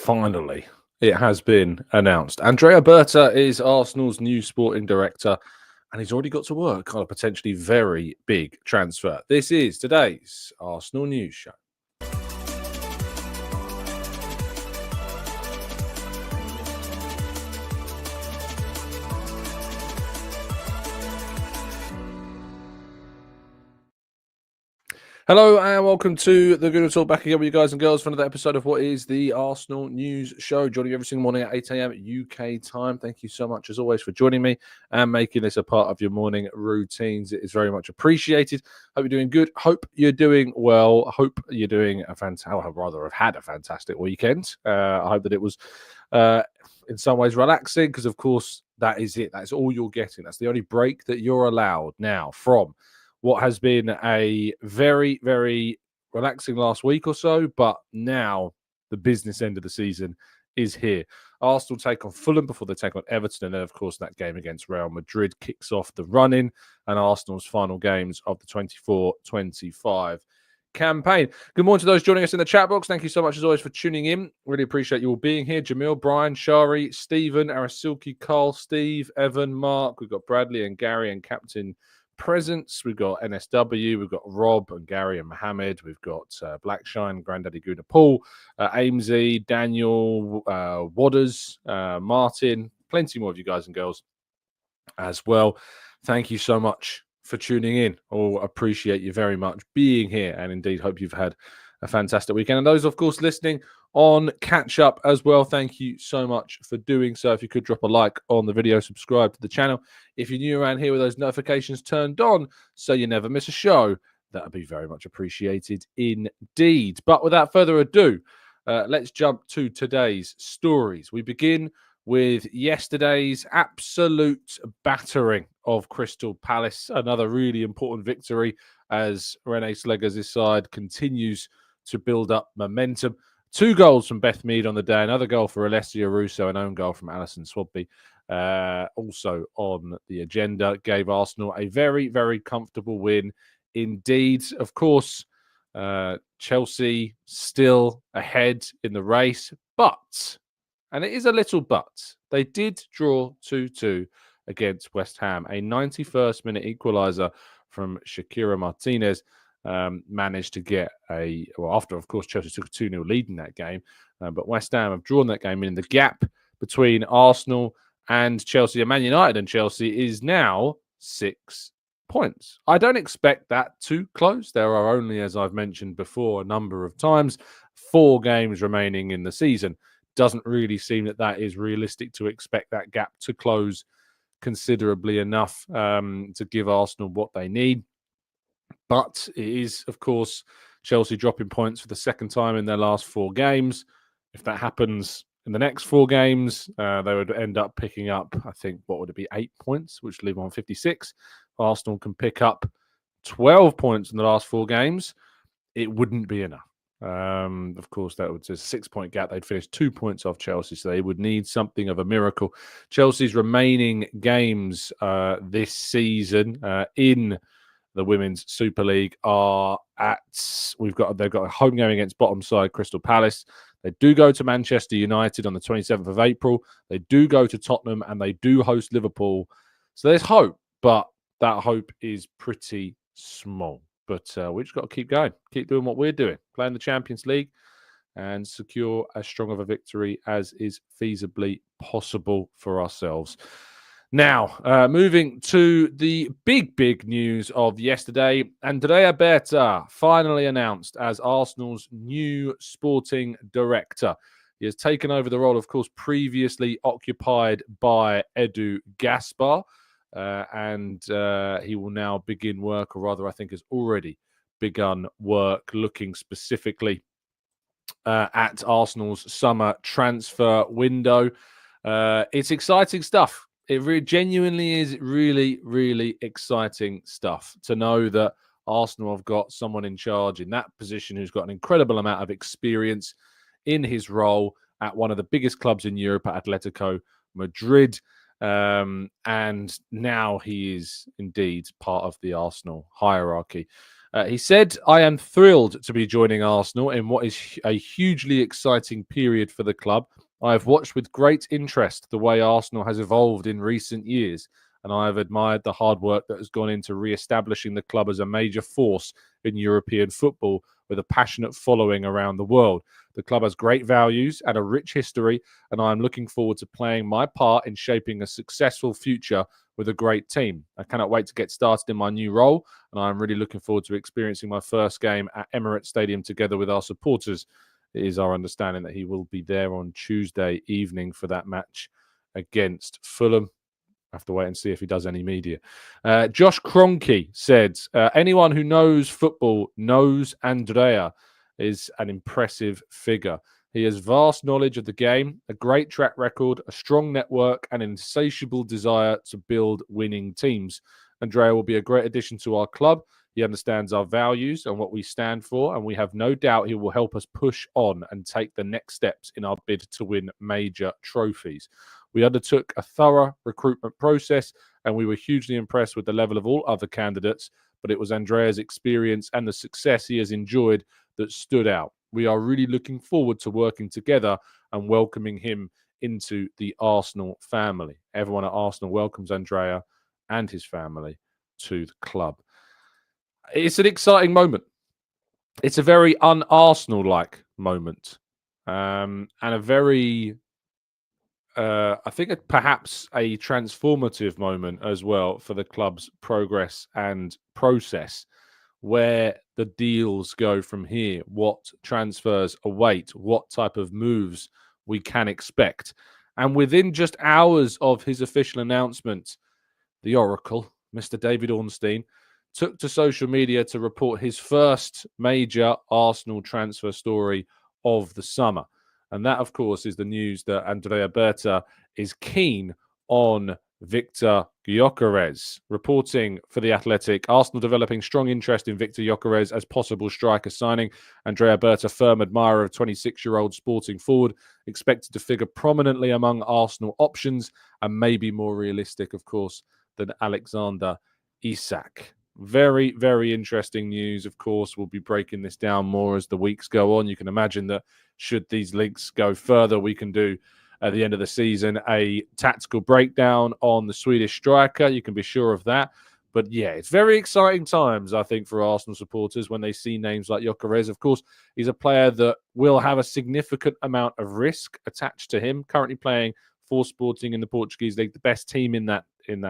Finally, it has been announced. Andrea Berta is Arsenal's new sporting director, and he's already got to work on a potentially very big transfer. This is today's Arsenal News Show. Hello and welcome to the Gooner Talk, back again with you guys and girls for another episode of what is the Arsenal News Show. Joining you every single morning at 8 a.m. UK time. Thank you so much as always for joining me and making this a part of your morning routines. It is very much appreciated. Hope you're doing good. Hope you're doing well. Hope you're doing a fantastic, I'd rather have had a fantastic weekend. I hope that it was in some ways relaxing, because of course that is it. That's all you're getting. That's the only break that you're allowed now from what has been a very, very relaxing last week or so, but now the business end of the season is here. Arsenal take on Fulham before they take on Everton, and then, of course, that game against Real Madrid kicks off the run-in and Arsenal's final games of the 24-25 campaign. Good morning to those joining us in the chat box. Thank you so much, as always, for tuning in. Really appreciate you all being here. Jamil, Brian, Shari, Stephen, Arasilki, Carl, Steve, Evan, Mark. We've got Bradley and Gary and Captain Presence. We've got NSW, we've got Rob and Gary and Mohammed, we've got Blackshine, Granddaddy Gooner, Paul, Amesy, Daniel, Wadders, Martin, plenty more of you guys and girls as well. Thank you so much for tuning in. Oh, appreciate you very much being here, and indeed hope you've had a fantastic weekend. And those, of course, listening on catch up as well, thank you so much for doing so. If you could drop a like on the video, subscribe to the channel. If you're new around here with those notifications turned on so you never miss a show, that would be very much appreciated indeed. But without further ado, let's jump to today's stories. We begin with yesterday's absolute battering of Crystal Palace. Another really important victory as Rene Slegers' side continues to build up momentum. 2 goals from Beth Mead on the day, another goal for Alessia Russo, an own goal from Alison Swabby. Also on the agenda, gave Arsenal a very, very comfortable win indeed. Of course, Chelsea still ahead in the race, but, and it is a little but, they did draw 2-2 against West Ham. A 91st minute equaliser from Shakira Martinez managed to get after, of course, Chelsea took a 2-0 lead in that game, but West Ham have drawn that game in. The gap between Arsenal and Chelsea, and Man United and Chelsea, is now 6 points. I don't expect that to close. There are only, as I've mentioned before a number of times, 4 games remaining in the season. Doesn't really seem that is realistic to expect that gap to close considerably enough to give Arsenal what they need. But it is, of course, Chelsea dropping points for the second time in their last 4 games. If that happens in the next 4 games, they would end up picking up, I think, what would it be, 8 points, which leave them on 56. Arsenal can pick up 12 points in the last 4 games. It wouldn't be enough. Of course, that would be a 6-point gap. They'd finish 2 points off Chelsea, so they would need something of a miracle. Chelsea's remaining games this season in the Women's Super League are they've got a home game against bottom side Crystal Palace. They do go to Manchester United on the 27th of April. They do go to Tottenham, and they do host Liverpool. So there's hope, but that hope is pretty small. But we just got to keep going, keep doing what we're doing, playing the Champions League, and secure as strong of a victory as is feasibly possible for ourselves. Now, moving to the big news of yesterday, Andrea Berta finally announced as Arsenal's new sporting director. He has taken over the role, of course, previously occupied by Edu Gaspar, and he will now begin work, or rather, I think has already begun work, looking specifically at Arsenal's summer transfer window. It's exciting stuff. It genuinely is really exciting stuff to know that Arsenal have got someone in charge in that position who's got an incredible amount of experience in his role at one of the biggest clubs in Europe, at Atletico Madrid. And now he is indeed part of the Arsenal hierarchy. He said, "I am thrilled to be joining Arsenal in what is a hugely exciting period for the club. I have watched with great interest the way Arsenal has evolved in recent years, and I have admired the hard work that has gone into re-establishing the club as a major force in European football with a passionate following around the world. The club has great values and a rich history, and I am looking forward to playing my part in shaping a successful future with a great team. I cannot wait to get started in my new role, and I'm really looking forward to experiencing my first game at Emirates Stadium together with our supporters." It is our understanding that he will be there on Tuesday evening for that match against Fulham. I have to wait and see if he does any media. Josh Kroenke said, "Anyone who knows football knows Andrea is an impressive figure. He has vast knowledge of the game, a great track record, a strong network, and an insatiable desire to build winning teams. Andrea will be a great addition to our club. He understands our values and what we stand for, and we have no doubt he will help us push on and take the next steps in our bid to win major trophies. We undertook a thorough recruitment process, and we were hugely impressed with the level of all other candidates, but it was Andrea's experience and the success he has enjoyed that stood out. We are really looking forward to working together and welcoming him into the Arsenal family." Everyone at Arsenal welcomes Andrea and his family to the club. It's an exciting moment. It's a very un-Arsenal-like moment, and a very, I think, perhaps a transformative moment as well for the club's progress and process, where the deals go from here, what transfers await, what type of moves we can expect. And within just hours of his official announcement, the Oracle, Mr. David Ornstein, took to social media to report his first major Arsenal transfer story of the summer. And that, of course, is the news that Andrea Berta is keen on Viktor Gyokeres. Reporting for The Athletic, Arsenal developing strong interest in Viktor Gyokeres as possible striker signing. Andrea Berta, firm admirer of 26-year-old sporting forward, expected to figure prominently among Arsenal options and maybe more realistic, of course, than Alexander Isak. Very, very interesting news. Of course, we'll be breaking this down more as the weeks go on. You can imagine that should these links go further, we can do at the end of the season a tactical breakdown on the Swedish striker. You can be sure of that. But yeah, it's very exciting times, I think, for Arsenal supporters when they see names like Gyokeres. Of course, he's a player that will have a significant amount of risk attached to him. Currently playing for Sporting in the Portuguese league, the best team in that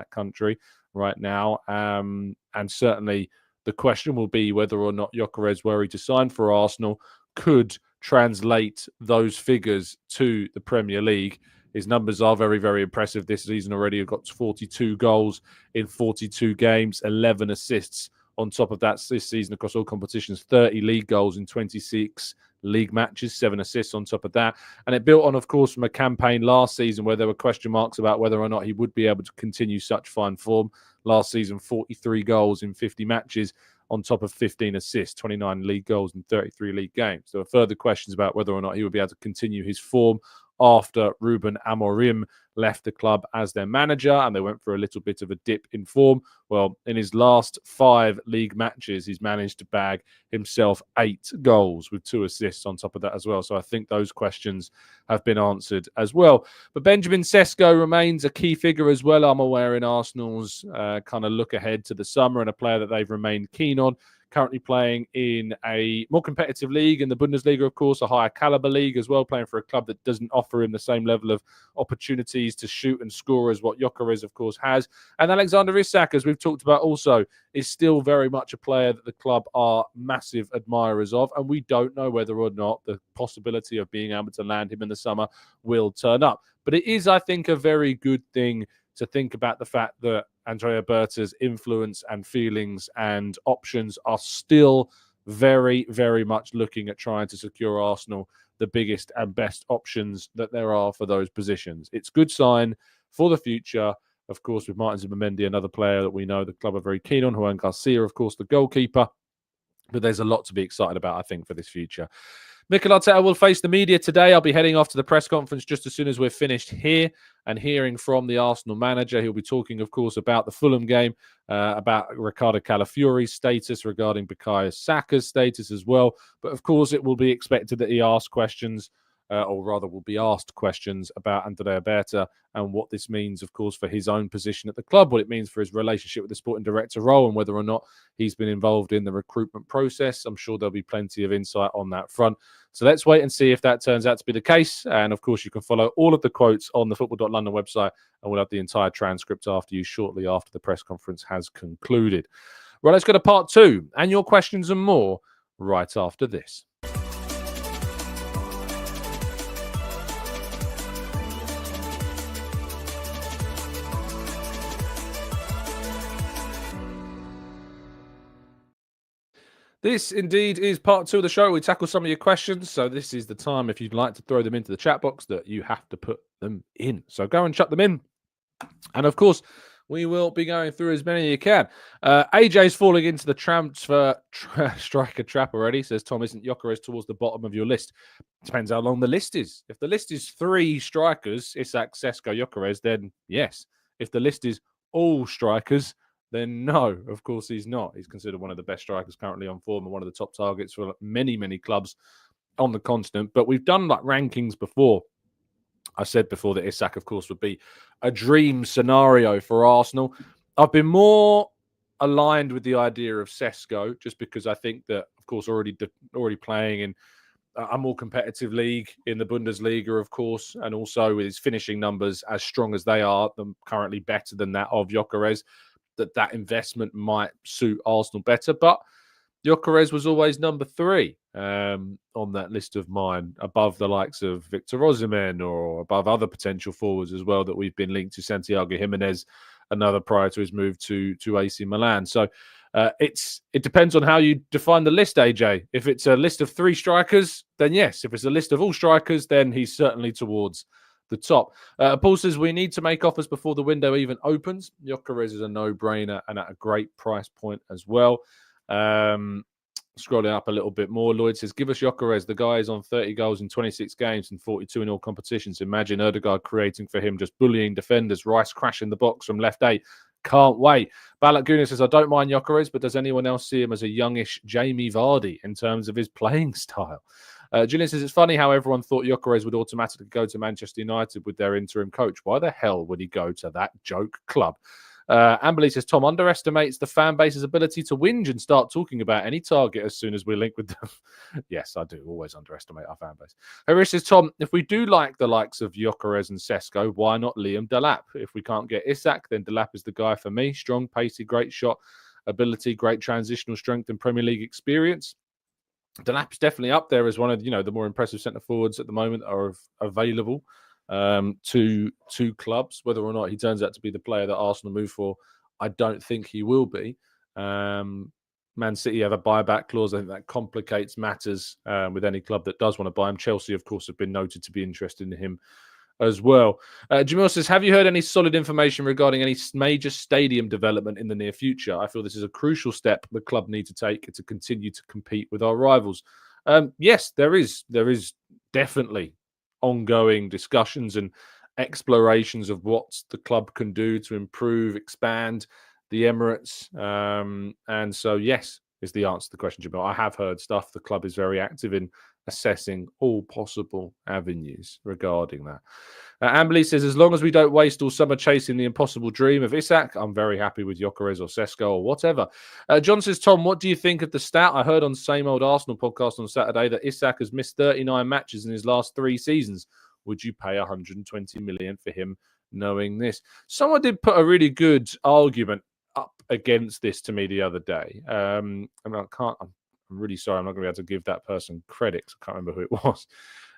country right now. And certainly the question will be whether or not Gyokeres, were he to sign for Arsenal, could translate those figures to the Premier League. His numbers are very, very impressive this season already. He's got 42 goals in 42 games, 11 assists on top of that this season across all competitions, 30 league goals in 26 league matches, 7 assists on top of that. And it built on, of course, from a campaign last season where there were question marks about whether or not he would be able to continue such fine form. Last season, 43 goals in 50 matches on top of 15 assists, 29 league goals in 33 league games. There were further questions about whether or not he would be able to continue his form after Ruben Amorim left the club as their manager, and they went for a little bit of a dip in form. Well, in his last 5 league matches, he's managed to bag himself 8 goals with 2 assists on top of that as well. So I think those questions have been answered as well. But Benjamin Sesko remains a key figure as well, I'm aware, in Arsenal's kind of look ahead to the summer, and a player that they've remained keen on. Currently playing in a more competitive league in the Bundesliga, of course, a higher caliber league as well, playing for a club that doesn't offer him the same level of opportunities to shoot and score as what Gyokeres, of course, has. And Alexander Isak, as we've talked about also, is still very much a player that the club are massive admirers of, and we don't know whether or not the possibility of being able to land him in the summer will turn up. But it is, I think, a very good thing to think about the fact that Andrea Berta's influence and feelings and options are still very, very much looking at trying to secure Arsenal the biggest and best options that there are for those positions. It's a good sign for the future. Of course, with Martin Zubimendi, another player that we know the club are very keen on, Juan Garcia, of course, the goalkeeper. But there's a lot to be excited about, I think, for this future. Mikel Arteta will face the media today. I'll be heading off to the press conference just as soon as we're finished here and hearing from the Arsenal manager. He'll be talking, of course, about the Fulham game, about Ricardo Calafiori's status, regarding Bukayo Saka's status as well. But, of course, it will be expected that he asks questions, or rather will be asked questions about Andrea Berta and what this means, of course, for his own position at the club, what it means for his relationship with the sporting director role, and whether or not he's been involved in the recruitment process. I'm sure there'll be plenty of insight on that front. So let's wait and see if that turns out to be the case. And, of course, you can follow all of the quotes on the football.london website, and we'll have the entire transcript after you shortly after the press conference has concluded. Right, let's go to part 2 and your questions and more right after this. This indeed is part 2 of the show. We tackle some of your questions. So this is the time, if you'd like to throw them into the chat box, that you have to put them in. So go and chuck them in. And of course, we will be going through as many as you can. AJ's falling into the transfer striker trap already. Says, Tom, isn't Gyokeres towards the bottom of your list? Depends how long the list is. If the list is 3 strikers, Isak, Sesko, Gyokeres, then yes. If the list is all strikers, then no, of course he's not. He's considered one of the best strikers currently on form and one of the top targets for many, many clubs on the continent. But we've done like rankings before. I said before that Isak, of course, would be a dream scenario for Arsenal. I've been more aligned with the idea of Sesko, just because I think that, of course, already playing in a more competitive league in the Bundesliga, of course, and also with his finishing numbers as strong as they are, currently better than that of Gyokeres, that investment might suit Arsenal better. But Gyokeres was always number 3 on that list of mine, above the likes of Victor Osimhen or above other potential forwards as well that we've been linked to. Santiago Jimenez, another prior to his move to AC Milan. So it depends on how you define the list, AJ. If it's a list of 3 strikers, then yes. If it's a list of all strikers, then he's certainly towards the top. Paul says, we need to make offers before the window even opens. Gyokeres is a no-brainer and at a great price point as well. Scrolling up a little bit more, Lloyd says, give us Gyokeres. The guy is on 30 goals in 26 games and 42 in all competitions. Imagine Ødegaard creating for him, just bullying defenders. Rice crashing the box from left 8. Can't wait. Balak Gooner says, I don't mind Gyokeres, but does anyone else see him as a youngish Jamie Vardy in terms of his playing style? Julian says, it's funny how everyone thought Gyokeres would automatically go to Manchester United with their interim coach. Why the hell would he go to that joke club? Amberley says, Tom underestimates the fan base's ability to whinge and start talking about any target as soon as we're linked with them. Yes, I do always underestimate our fan base. Harish says, Tom, if we do like the likes of Gyokeres and Sesko, why not Liam Delap? If we can't get Isak, then Delap is the guy for me. Strong, pacey, great shot ability, great transitional strength and Premier League experience. Delap's definitely up there as one of the more impressive centre forwards at the moment are available to clubs. Whether or not he turns out to be the player that Arsenal move for, I don't think he will be. Man City have a buyback clause. I think that complicates matters with any club that does want to buy him. Chelsea, of course, have been noted to be interested in him as well. Jamil says, have you heard any solid information regarding any major stadium development in the near future? I feel this is a crucial step the club need to take to continue to compete with our rivals. Yes, there is definitely ongoing discussions and explorations of what the club can do to improve, expand the Emirates. And so, yes, is the answer to the question, Jamil. I have heard stuff. The club is very active in assessing all possible avenues regarding that. Amberley says, as long as we don't waste all summer chasing the impossible dream of Isak, I'm very happy with Gyokeres or Sesko or whatever. John says, Tom, what do you think of the stat? I heard on Same Old Arsenal podcast on Saturday that Isak has missed 39 matches in his last 3 seasons. Would you pay 120 million for him knowing this? Someone did put a really good argument up against this to me the other day. I'm really sorry, I'm not going to be able to give that person credit. I can't remember who it was.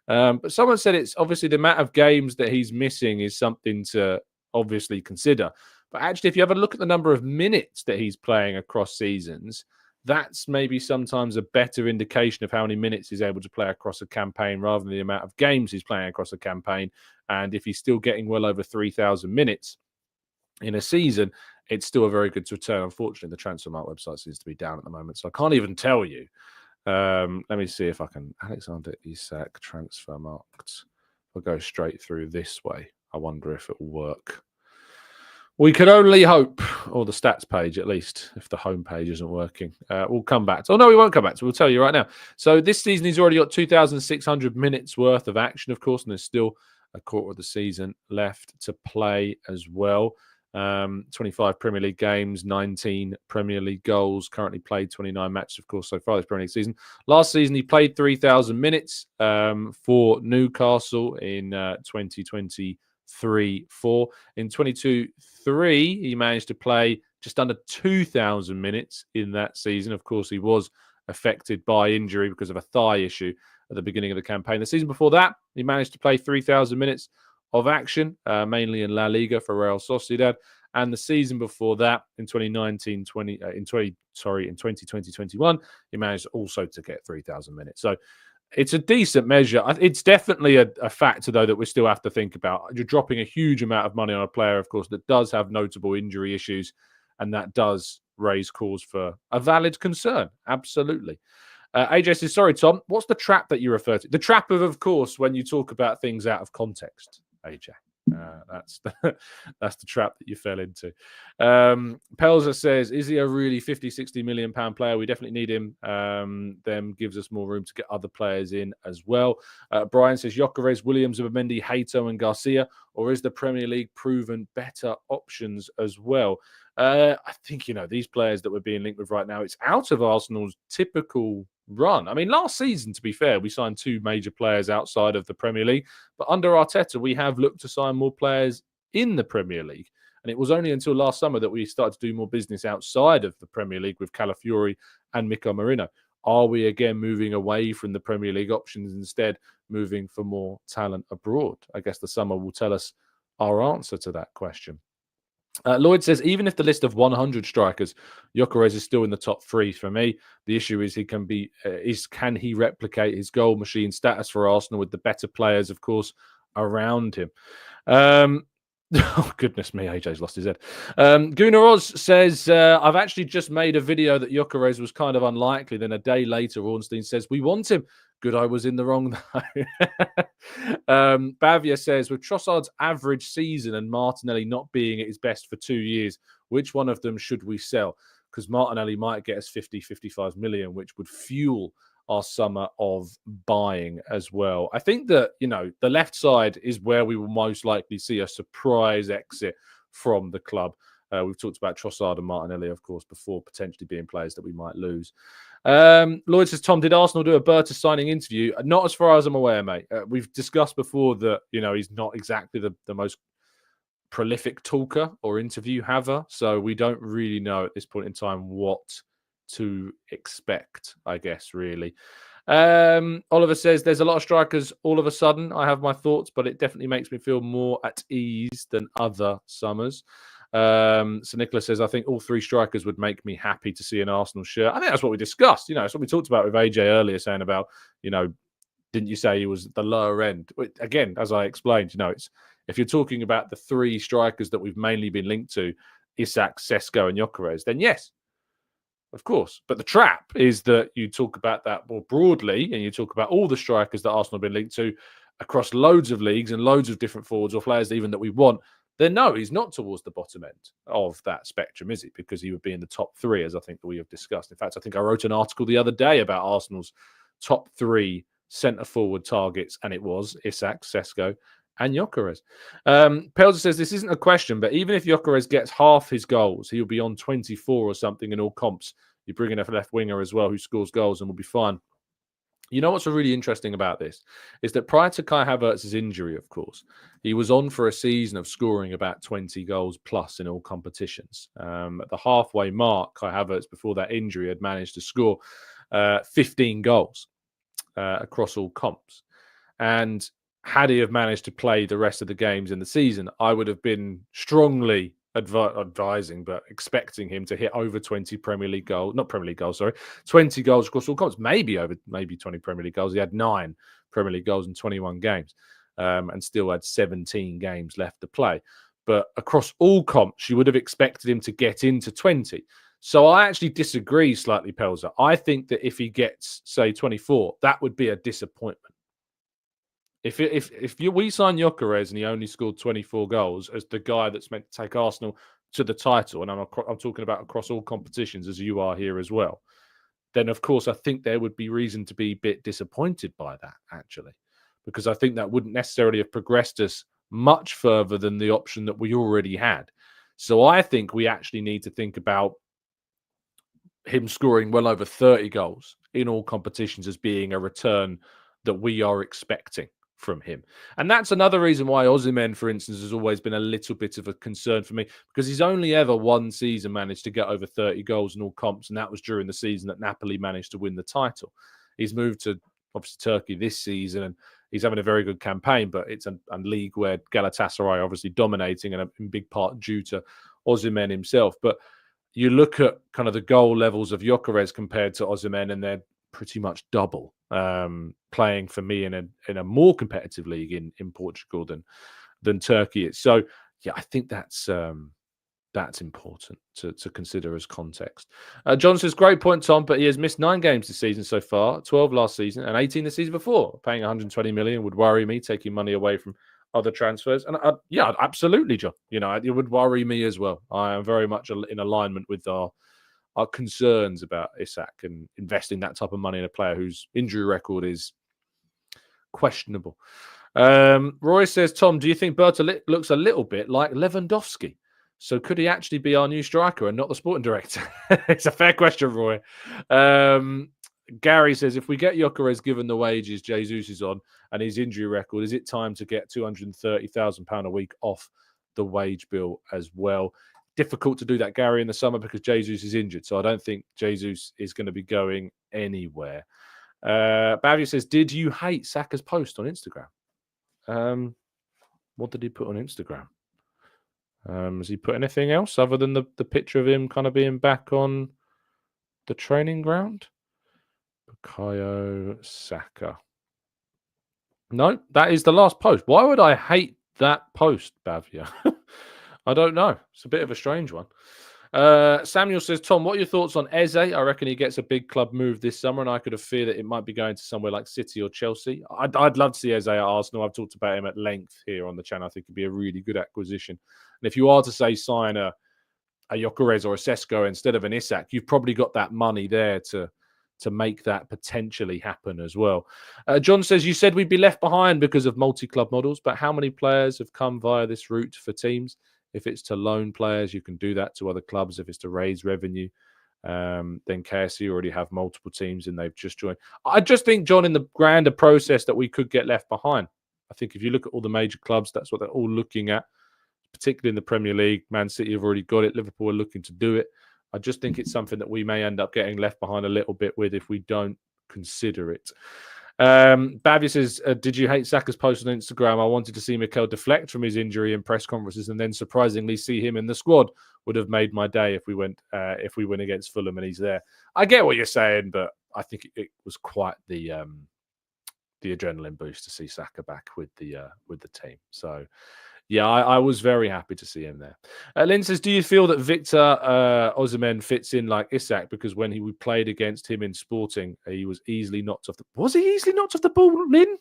But someone said it's obviously the amount of games that he's missing is something to obviously consider. But actually, if you have a look at the number of minutes that he's playing across seasons, that's maybe sometimes a better indication of how many minutes he's able to play across a campaign rather than the amount of games he's playing across a campaign. And if he's still getting well over 3,000 minutes in a season, it's still a very good return. Unfortunately, the Transfermarkt website seems to be down at the moment, so I can't even tell you Let me see if I can. Alexander Isak transfer marked. We'll go straight through this way. I wonder if it will work. We can only hope, or the stats page at least, if the home page isn't working. We'll come back to. Oh, no, we won't come back to. We'll tell you right now. So this season, he's already got 2,600 minutes worth of action, of course, and there's still a quarter of the season left to play as well. 25 Premier League games, 19 Premier League goals, currently played 29 matches, of course, so far this Premier League season. Last season, he played 3,000 minutes for Newcastle in 2023-4. In 22-3, he managed to play just under 2,000 minutes in that season. Of course, he was affected by injury because of a thigh issue at the beginning of the campaign. The season before that, he managed to play 3,000 minutes of action, mainly in La Liga for Real Sociedad. And the season before that, in 2020-21, he managed also to get 3,000 minutes. So it's a decent measure. It's definitely a factor, though, that we still have to think about. You're dropping a huge amount of money on a player, of course, that does have notable injury issues, and that does raise cause for a valid concern. Absolutely. AJ says, sorry, Tom, what's the trap that you refer to? The trap of course, when you talk about things out of context, AJ. That's the trap that you fell into. Pelzer says, is he a really 50, 60 million pound player? We definitely need him. Then gives us more room to get other players in as well. Brian says, Gyokeres, Williams, Mendy, Hato and Garcia, or is the Premier League proven better options as well? I think, these players that we're being linked with right now, it's out of Arsenal's typical run. I mean, last season, to be fair, we signed two major players outside of the Premier League, but under Arteta, we have looked to sign more players in the Premier League. And it was only until last summer that we started to do more business outside of the Premier League with Calafiori and Mikel Merino. Are we again moving away from the Premier League options, instead moving for more talent abroad? I guess the summer will tell us our answer to that question. Lloyd says, even if the list of 100 strikers, Gyokeres is still in the top three for me. The issue is can he replicate his goal machine status for Arsenal with the better players, of course, around him? Oh, goodness me, AJ's lost his head. Gooner Oz says, I've actually just made a video that Gyokeres was kind of unlikely. Then a day later, Ornstein says, we want him. Good, I was in the wrong though. Bavia says, with Trossard's average season and Martinelli not being at his best for 2 years, which one of them should we sell? Because Martinelli might get us 50, 55 million, which would fuel our summer of buying as well. I think that, the left side is where we will most likely see a surprise exit from the club. We've talked about Trossard and Martinelli, of course, before potentially being players that we might lose. Lloyd says, Tom, did Arsenal do a Berta signing interview? Not as far as I'm aware, mate. We've discussed before that, he's not exactly the most prolific talker or interview haver. So we don't really know at this point in time what to expect, I guess, really. Oliver says, there's a lot of strikers all of a sudden. I have my thoughts, but it definitely makes me feel more at ease than other summers. So Nicholas says, I think all three strikers would make me happy to see an Arsenal shirt. I think that's what we discussed. It's what we talked about with AJ earlier, saying about, didn't you say he was at the lower end? Again, as I explained, it's if you're talking about the three strikers that we've mainly been linked to, Isak, Sesko and Gyokeres, then yes, of course. But the trap is that you talk about that more broadly and you talk about all the strikers that Arsenal have been linked to across loads of leagues and loads of different forwards or players even that we want. Then no, he's not towards the bottom end of that spectrum, is it? Because he would be in the top three, as I think that we have discussed. In fact, I think I wrote an article the other day about Arsenal's top three centre-forward targets, and it was Isak, Sesko, and Gyokeres. Pelzer says, this isn't a question, but even if Gyokeres gets half his goals, he'll be on 24 or something in all comps. You bring in a left winger as well who scores goals and will be fine. You know what's really interesting about this is that prior to Kai Havertz's injury, of course, he was on for a season of scoring about 20 goals plus in all competitions. At the halfway mark, Kai Havertz, before that injury, had managed to score 15 goals across all comps. And had he have managed to play the rest of the games in the season, I would have been strongly advising, but expecting him to hit over 20 Premier League goals, 20 goals across all comps, maybe 20 Premier League goals. He had 9 Premier League goals in 21 games and still had 17 games left to play. But across all comps, you would have expected him to get into 20. So I actually disagree slightly, Pelzer. I think that if he gets, say, 24, that would be a disappointment. If we sign Gyokeres and he only scored 24 goals as the guy that's meant to take Arsenal to the title, and I'm talking about across all competitions as you are here as well, then of course I think there would be reason to be a bit disappointed by that, actually, because I think that wouldn't necessarily have progressed us much further than the option that we already had. So I think we actually need to think about him scoring well over 30 goals in all competitions as being a return that we are expecting from him. And that's another reason why Osimhen, for instance, has always been a little bit of a concern for me, because he's only ever one season managed to get over 30 goals in all comps, and that was during the season that Napoli managed to win the title. He's moved to, obviously, Turkey this season, and he's having a very good campaign, but it's a league where Galatasaray are obviously dominating, and in big part due to Osimhen himself. But you look at kind of the goal levels of Gyokeres compared to Osimhen, and they're pretty much double, playing for me in a more competitive league in Portugal than Turkey is. So yeah, I think that's important to consider as context. John says, great point, Tom, but he has missed 9 games this season so far, 12 last season and 18 the season before. Paying 120 million would worry me, taking money away from other transfers. And yeah, absolutely, John. It would worry me as well. I am very much in alignment with our concerns about Isak and investing that type of money in a player whose injury record is questionable. Roy says, Tom, do you think Berta looks a little bit like Lewandowski? So could he actually be our new striker and not the sporting director? It's a fair question, Roy. Gary says, if we get Gyokeres given the wages Jesus is on and his injury record, is it time to get £230,000 a week off the wage bill as well? Difficult to do that, Gary, in the summer because Jesus is injured. So I don't think Jesus is going to be going anywhere. Bavia says, did you hate Saka's post on Instagram? What did he put on Instagram? Has he put anything else other than the picture of him kind of being back on the training ground? Bukayo Saka. No, that is the last post. Why would I hate that post, Bavia? I don't know. It's a bit of a strange one. Samuel says, Tom, what are your thoughts on Eze? I reckon he gets a big club move this summer, and I could have feared that it might be going to somewhere like City or Chelsea. I'd love to see Eze at Arsenal. I've talked about him at length here on the channel. I think it'd be a really good acquisition. And if you are to say sign a Gyokeres or a Sesko instead of an Isak, you've probably got that money there to make that potentially happen as well. John says, you said we'd be left behind because of multi-club models, but how many players have come via this route for teams? If it's to loan players, you can do that to other clubs. If it's to raise revenue, then KSC already have multiple teams and they've just joined. I just think, John, in the grander process that we could get left behind. I think if you look at all the major clubs, that's what they're all looking at, particularly in the Premier League. Man City have already got it. Liverpool are looking to do it. I just think it's something that we may end up getting left behind a little bit with if we don't consider it. Bavia says, did you hate Saka's post on Instagram? I wanted to see Mikel deflect from his injury in press conferences and then surprisingly see him in the squad. Would have made my day if we win against Fulham and he's there. I get what you're saying, but I think it was quite the adrenaline boost to see Saka back with the team. So yeah, I was very happy to see him there. Lynn says, do you feel that Viktor Osimhen fits in like Isak? Because when we played against him in Sporting, he was easily knocked off the... Was he easily knocked off the ball, Lynn?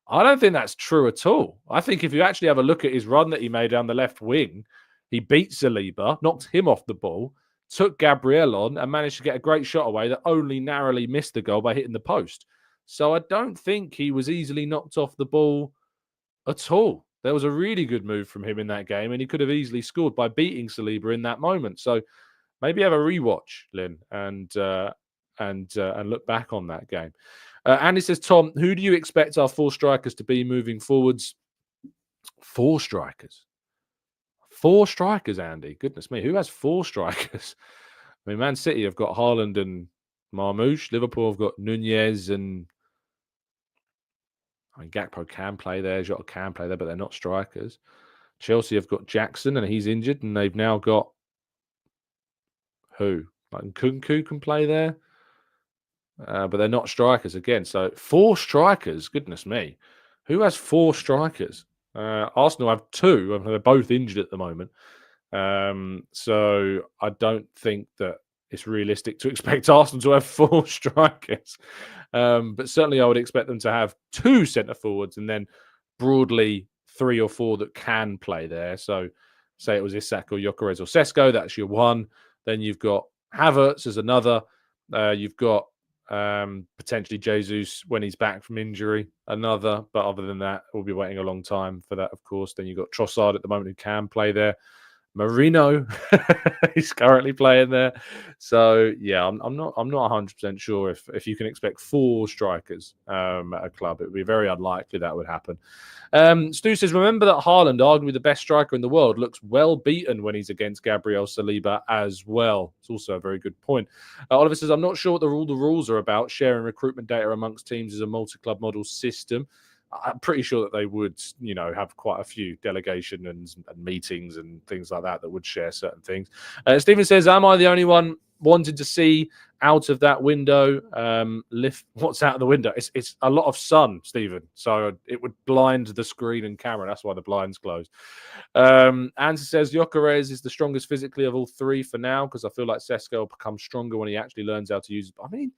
I don't think that's true at all. I think if you actually have a look at his run that he made down the left wing, he beat Saliba, knocked him off the ball, took Gabriel on and managed to get a great shot away that only narrowly missed the goal by hitting the post. So I don't think he was easily knocked off the ball at all. There was a really good move from him in that game, and he could have easily scored by beating Saliba in that moment. So maybe have a rewatch, Lynn, and look back on that game. Andy says, Tom, who do you expect our 4 strikers to be moving forwards? 4 strikers. 4 strikers, Andy. Goodness me, who has 4 strikers? I mean, Man City have got Haaland and Marmoush. Liverpool have got Nunez and... I mean, Gakpo can play there, Jota can play there, but they're not strikers. Chelsea have got Jackson, and he's injured, and they've now got who? Like Nkunku can play there, but they're not strikers again. So 4 strikers, goodness me. Who has 4 strikers? Arsenal have 2, and they're both injured at the moment. So I don't think that it's realistic to expect Arsenal to have 4 strikers. But certainly I would expect them to have 2 centre forwards and then broadly 3 or 4 that can play there. So say it was Isak or Gyokeres or Sesko, that's your one. Then you've got Havertz as another. You've got potentially Jesus when he's back from injury, another. But other than that, we'll be waiting a long time for that, of course. Then you've got Trossard at the moment who can play there. Marino is currently playing there. So yeah, I'm not 100% sure if you can expect 4 strikers at a club. It would be very unlikely that would happen. Stu says, remember that Haaland, arguably the best striker in the world, looks well beaten when he's against Gabriel Saliba as well. It's also a very good point. Oliver says, I'm not sure what all the rules are about. Sharing recruitment data amongst teams is a multi-club model system. I'm pretty sure that they would, have quite a few delegation and meetings and things like that would share certain things. Stephen says, am I the only one wanting to see out of that window? Lift what's out of the window? It's a lot of sun, Stephen. So it would blind the screen and camera. That's why the blind's closed. Ansa says, Gyokeres is the strongest physically of all 3 for now, because I feel like Sesko will become stronger when he actually learns how to use it. I mean,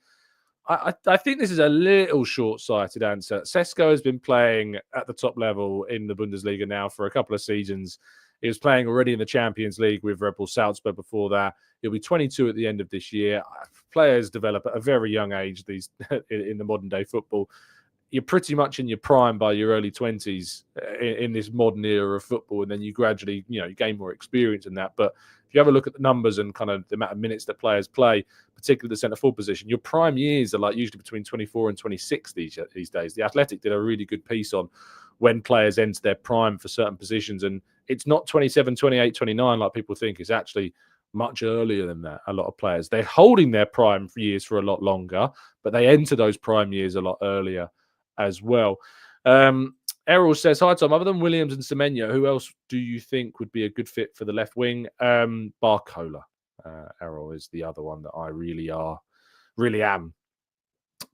I think this is a little short-sighted answer. Sesko has been playing at the top level in the Bundesliga now for a couple of seasons. He was playing already in the Champions League with Red Bull Salzburg before that. He'll be 22 at the end of this year. Players develop at a very young age in the modern-day football. You're pretty much in your prime by your early 20s in this modern era of football, and then you gradually, you gain more experience in that. But if you have a look at the numbers and kind of the amount of minutes that players play, particularly the centre-forward position, your prime years are usually between 24 and 26 these days. The Athletic did a really good piece on when players enter their prime for certain positions, and it's not 27, 28, 29 like people think. It's actually much earlier than that. A lot of players, they're holding their prime years for a lot longer, but they enter those prime years a lot earlier as well. Errol says, hi, Tom. Other than Williams and Semenyo, who else do you think would be a good fit for the left wing? Barcola. Errol is the other one that I really am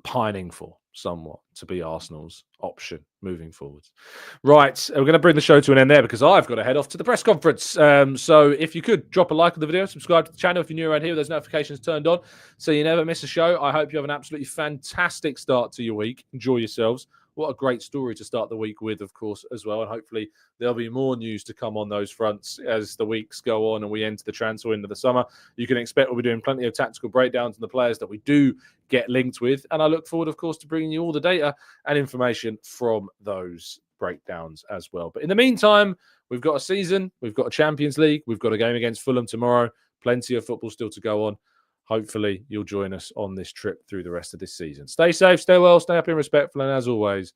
pining for somewhat to be Arsenal's option moving forwards. Right, we're going to bring the show to an end there because I've got to head off to the press conference. So if you could drop a like on the video, subscribe to the channel if you're new around here, those notifications turned on so you never miss a show. I hope you have an absolutely fantastic start to your week. Enjoy yourselves. What a great story to start the week with, of course, as well. And hopefully there'll be more news to come on those fronts as the weeks go on and we enter the transfer into the summer. You can expect we'll be doing plenty of tactical breakdowns on the players that we do get linked with. And I look forward, of course, to bringing you all the data and information from those breakdowns as well. But in the meantime, we've got a season, we've got a Champions League, we've got a game against Fulham tomorrow, plenty of football still to go on. Hopefully, you'll join us on this trip through the rest of this season. Stay safe, stay well, stay happy and respectful, and as always,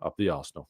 up the Arsenal.